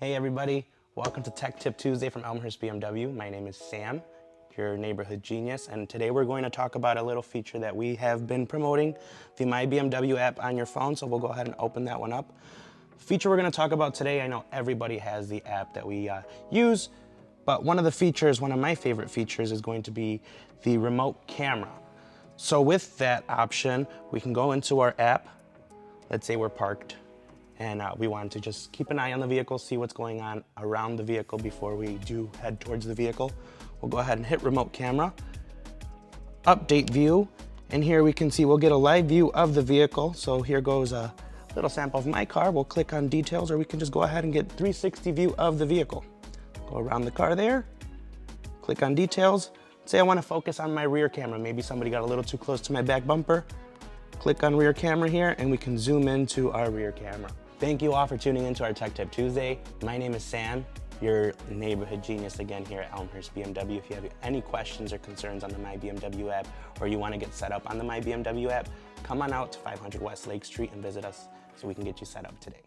Hey everybody, welcome to Tech Tip Tuesday from Elmhurst BMW. My name is Sam, your neighborhood genius, and today we're going to talk about a little feature that we have been promoting, the My BMW app on your phone, so we'll go ahead and open that one up. The feature we're going to talk about today, I know everybody has the app that we use, but one of the features, one of my favorite features, is going to be the remote camera. So with that option, we can go into our app. Let's say we're parked and we want to just keep an eye on the vehicle, see what's going on around the vehicle before we do head towards the vehicle. We'll go ahead and hit remote camera, update view, and here we can see we'll get a live view of the vehicle. So here goes a little sample of my car. We'll click on details, or we can just go ahead and get 360 view of the vehicle. Go around the car there, click on details. Say I want to focus on my rear camera. Maybe somebody got a little too close to my back bumper. Click on rear camera here and we can zoom into our rear camera. Thank you all for tuning into our Tech Tip Tuesday. My name is Sam, your neighborhood genius again here at Elmhurst BMW. If you have any questions or concerns on the My BMW app, or you want to get set up on the My BMW app, come on out to 500 West Lake Street and visit us so we can get you set up today.